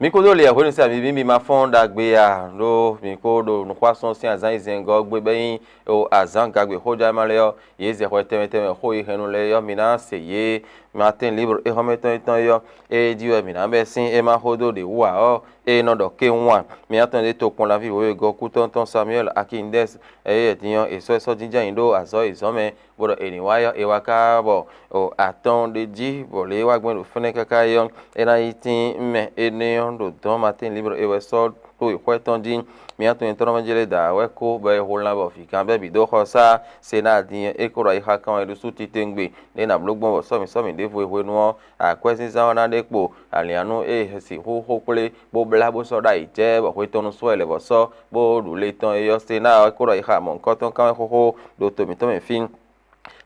mi ko do le ahonu sa mi ma fon da gbe ya do mi ko do no kwason si azan izengo gbe beyin o azan gagbe hoja ma le yo ye ze ko teme teme ho yi henu le yo mi na se ye ma ten libre e hometon itan yo e diwe mi na be sin e ma hodo de wa o e no do ke nwa mi atan de to kon la vi wo go ku ton Samuel Akindes e tiyan eso jinja indo azo izome bodo eni wa yo e wa ka bo o aton de ji bo le wa gbon fune kaka yo e na itin me ene do don matin libre e we so to ikweton din mi ato entoro manjele da we ko be holna bo fi kan be bi do khosa se na din e ko ra ha kan e su ti tengbe ne na blogbon bo so mi de vo ewe no a kwesi za na de po alianu e si ho kule bo bla bo so da ije bo kwetonu so ele bo so bo du le ton e yo se na ko ra ha mo nkan ton kan ho do to mi fin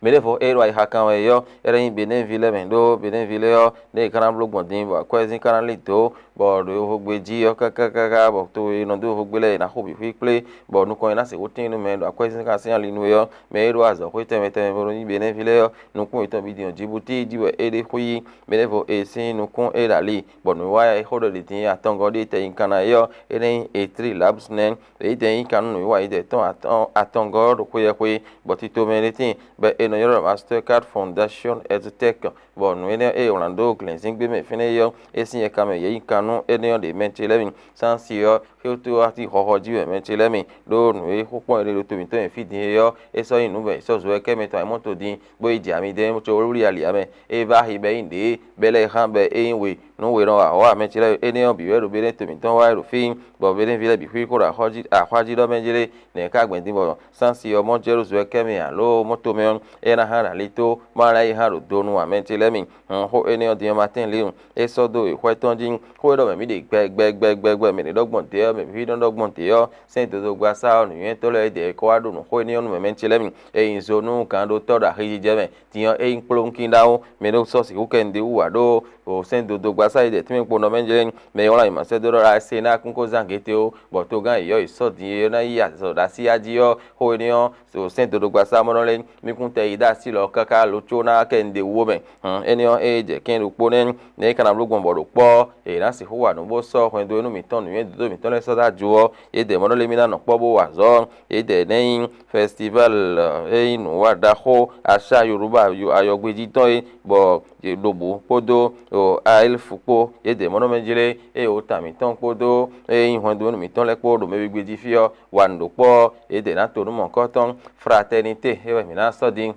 melefo ero ai hakan yo era in Benenville mendo Benenville yo ne kana blogbon din ba kwezi kana lito bo do ho gbeji yo kaka bo to ino do ho gbele na ho bi fi play bo nu ko ina se wotin nu mendo kwezi ka se ali nu yo me ero azo ko teme bo ni Benenville yo nu kun ito video Djibouti diwe ede kuyi melefo e sin nu kun e dali bo nu wa e ho do de tin atongo de te in kana yo ene e 3 labs nen e de in kanu nu wa ide ton atongo do kuye bo tito menetin be no yoro Mastercard Foundation EdTech bon wene e Orlando cleansing be me fine yo e sin e kame ye kanu e ne de mentilemi sans yo hilto ati hohoji we mentilemi do no e kokon e to mi to e fidi yo e so inu be so zo e keme to moto din bo iji ami de mo to ori ali ame e ba hi be inde bele han be e we no we no wa mentile e ne bi we ro be to mi ton wa ro fin bo be vile bi hu ko ra hoji do menjile ne ka gbendin bo sans yo mo jero zo e keme alo moto me ena hara lito mara i haru donu wa mentilemi ho eni odi matin liun e so do e kweton din ko do me de gbe me dogbon te me fi don dogbon te yo sen do gba sa onu yen to le de ko adu no ho eni onu me mentilemi e inzonu kan do to da hiji jeme tiyan e inplon kin dawo me do so si ku ken de wa do o sen do gba sa ide ti me po no menjelen me yo la ima se do ra se na kun ko zangete o bo to gan iyo iso din na ya so da si aji yo ho eni o so sen do gba sa mo no le mi kun te ida si lo kaka lo chona kende wo me enio eje ken ru ponen ne kana blogbon bo ro po e na si huwa no bo so kwen do enu mi ton yen do mi ton le so da juo e de mo no le mi na no po bo wa zo e de neyin festival e inu wa da ho asa Yoruba ayogbeji ton e bo je lobo podo o ail fupo e de mo no menjire e o ta mi ton podo e ihun do enu mi ton le po do me gbeji fio wa ndo po e de na to nu mo ko ton fraternité e we mi na so din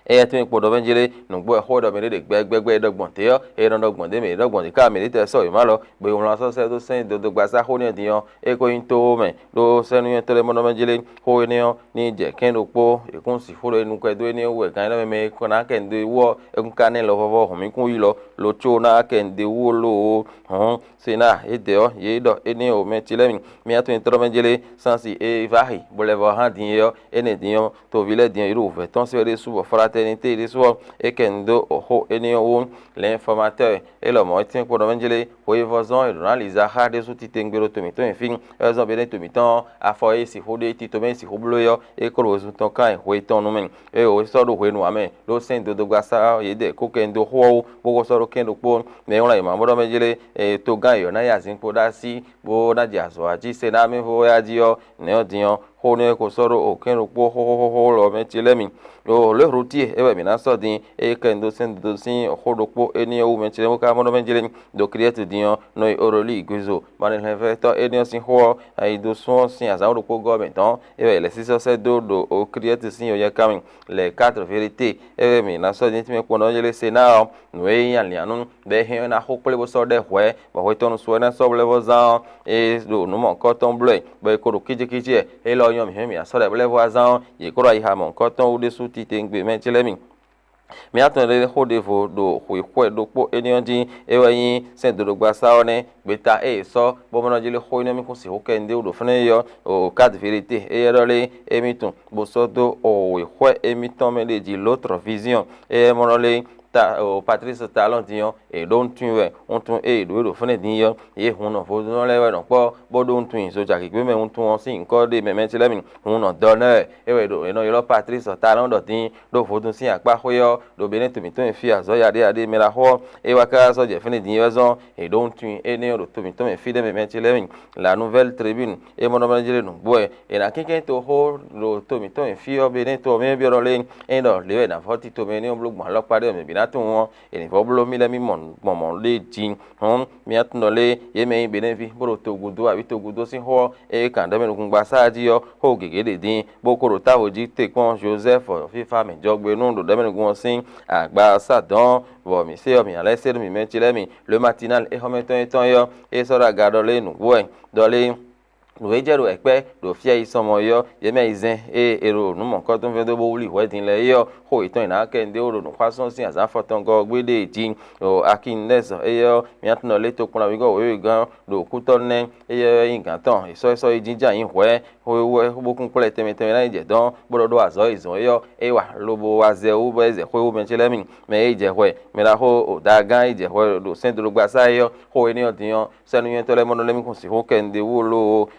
e ti mi podo benjire nu gbo ho do mi de gbegbe dogbon te yo e don dogbon de mi dogbon de ka mi te so ma lo gbe won so se do sen do gba sa ho ni diyan e ko yin to me do se nu yen to le mo no benjire ho ni yo ni je ken do po e kun si fo enu ko do ni we kan le me ko na ken do wo e kun kan lo fo ho mi kun yi lo cho na ken de wo lo se na e de o ye do e ni o me ti le mi atu intro benjire sansi e vahi bolevo han din yo e ne diyan to vile diyan iru ve ton se re su fraternité de so e kendo ho eni o l'informateur et le mo tin ko do menjele o evozon e donaliza ha de so ti tengbero to mi to enfin ezon be to mi ton afo e si ho de ti to men si ho blo yo e ko ro ton kan ho ton no men e o so do ho enu amen do sen do gbasa ye de ko kendo ho bo so ro kendo po me won la ma mo do menjele e to gan yo na ya zin po da si bo na ja so aji se na mi ho ya ji yo ne o diyan ho ne ko so ro o kendo po ho lo me ti le mi o le routier e we mi na so din e kendo sen do sin ho do po eni o me ti le mo ka mo do menjele do create diyan no e oroli guzo mane le ve to eni sin ho ai do so sin aza o po government ton e we le si so se do o create sin o ya kamin les quatre vérités e we mi na so din ti me ko no yele se na no e yan li anu be he na ho pele bo so de hwe ba ho to no so na so le bo za e do no mo ko ton bleu be ko ro kije e lo yan mi so de le bo za ye ko ra ha mo ko ton o de su ti tengbe me ti le mi atore ho de vo do hwe do po enion din e wa yin sen do gba sa one gbeta e so bo mo no jele ho ina mi kun si ho kende do fune yo o quatre vérité e role emitun bo so do o hwe emiton me de l'autre vision e mo no le Patrice Talon dion e don tun on tun e do fune dion ye huno fo no le no po bo don tun so ja ki gbe me on tun on sin ko de me ti le mi huno donner e we do no yo Patrice Talon do tin do fo tun sin apa hoyo do bene to mi to fi azo ya de me la ho e wa ka so je fune dion zo e don tun e ne do to mi fi de me ti le mi la nouvelle tribune e mo no manjele no boy e na kinken to ho do to mi fi o bene to me bi ro le e do le na fo ti to me ni o blog mo lo pare me bi na to won e ni fo blo mi le mi mon le jin mi atno le ye me bene vi boro to gudo abi to gudo sin ho e kan da me no gba saji yo ho gege de din bo koro ta oji te kon Joseph fifa me jogbe nu do da me no gun sin agba sadan bo mi se o mi ale se mi me ti le mi le matinal e ho me ton yo e so ra ga do le nu wo do le no ejero epe do fia isomo yo ye me izen ero nu mo ko ton fe do bo wuli wedding le yo ho iton ina ke nde oro nu kwason sin azan foton go gbede jin o akin leso yo mi atno le to kunna wi go we gan do kuton ne yo yin kan ton so jinja yin hwe ho bo kun kule teme na je don bo do azo izon yo wa lobo wa ze u be ze hwe u ben chele mi me je hwe me la ho o da gan je hwe do centro gba sa yo ho ni odiyan senu yen to le mo no le mi kun si ho ke nde wo lo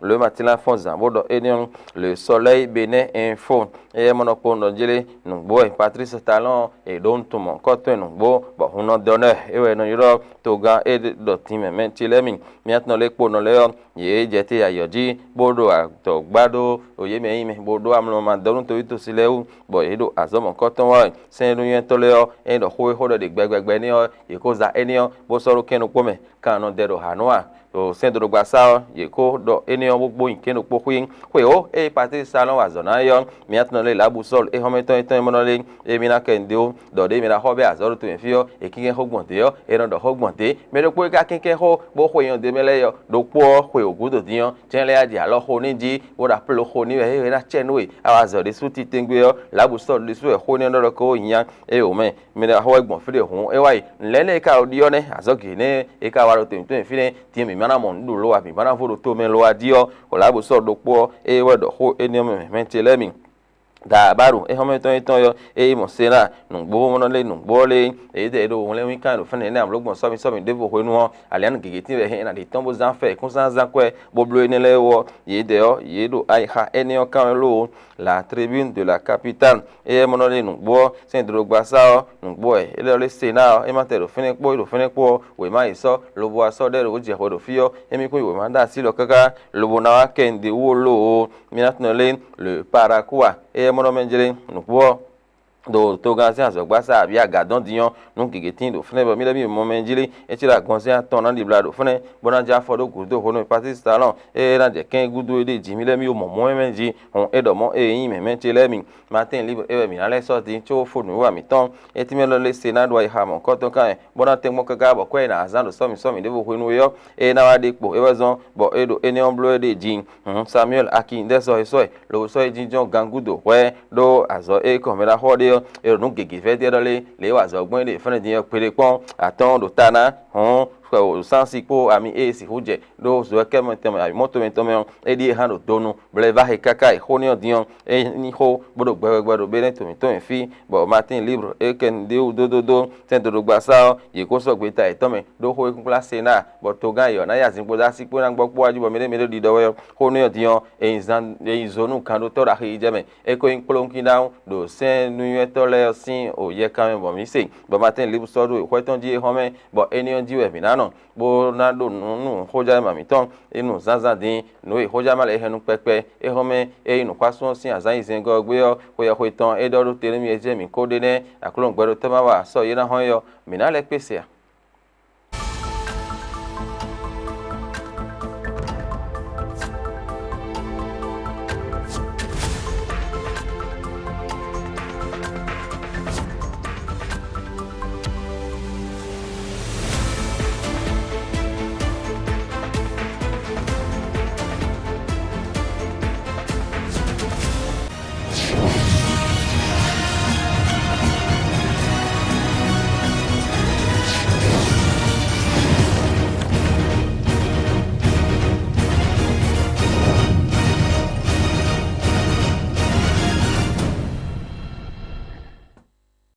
le matin fond zambodo enion le soleil bénin info e monopo no jele nugbo Patrice Talon e don to mon koto nugbo bo huno donner e we no yiro toga e do time men tilemi miatno le po no le ye jete ayoji bodo to gbado oye me ime bodo amlo ma don to ito silewu bo e do azomo koto wa sen yen to le e do ho de gbegbegbe ni o e ko za enion bo soro kenu pome kanu dero hanwa o centro gbasa ye ko do enion gbogbo inkenu pokuin we o e Patrice Talon azona yo mi atno le labu sol e hometon mo le e mi na kende o do de mi na hobe azoro to enfio e kinken hogbon de yo e no do hogbon de me do po ka kinken ho bo ho yon de mele yo do po ho ogudo diyan chen le aji alo ho ni ji wo da plo ho ni we na chen we awazo de suti tengwe yo labu sol de su e ho ni no ko yan e o me mi na ho egbon fire hun e wai nlele ka odiyo ne azoki ne e ka waro to enfine ti mi mana mon du lo abi mana fo to me lo adio o labu sol do po e we do ho eni me mentelemi da baru e home to yo e mo sera nu gbo mo no le nu gbo le e de do won le wi kan do fene na amlogbon so mi de bo ho nu alian gege ti be he na de tombo zan fe kun san zan kwe bo blo ni le wo ye de o ye do ai ha eni o kan lo la tribune de la capitale e mo no le nu gbo sen do gba sa o nu gbo e le sena e ma te do fene po we ma iso lo bo aso de ro je ho do fio e mi ko we ma da si lo kaka lo bo na wa ken de wo lo mi na no le paraquois e mono menjele nupo do to gan se azogba sa abi agadon diyan nu gegetin do fune bo mi le mi mo menjele e ti la gon se aton na libra do fune bona ja fodo gudo hono Patrice Talon e na je ken gudo de ji mi le mi o mo menji on e do mo e yin me menche le mi matin libre e mi na le so ti cho fonu wa mi ton e ti me lo le senado ai ha mo ko to kan bona te mo ka bo ko na azan do so mi de bo honu yo e na wa de po e wazon bo e do eni on blo de ji Samuel Akin de so lo so jinjon gangudo we do azo e ko me la hode e no gege fe de le wa zo gbon de fene din pere pon aton do tana o sansi po ami e si huje do zo ke mo tem ai moto me tome e di hando donu ble va he kaka e honio dion e ni ho bodo gbegbe be ne to mi to fi bo Martin libre e ken de do tento do gbasa ye ko so gbe ta e tome do ho e kun classe na bo to gan yo na ya sin po da si po na gbo po ajibo me di do yo honio dion e zonu kan do to ra he jeme e ko in plonki down do sen nu yeto le sin o ye kan bo mi se bo Martin libre so do e ko ton di e home bo enion di we na no bo na do nu hoja ma mi ton inu zanzan din no e hoja ma le henu pepe e home e inu kwasun sin azan izen go gbe yo ko ya ko ton e do ro tere mi eje mi ko de ne akulon gbero to ma wa so ye na hon yo mi na le pese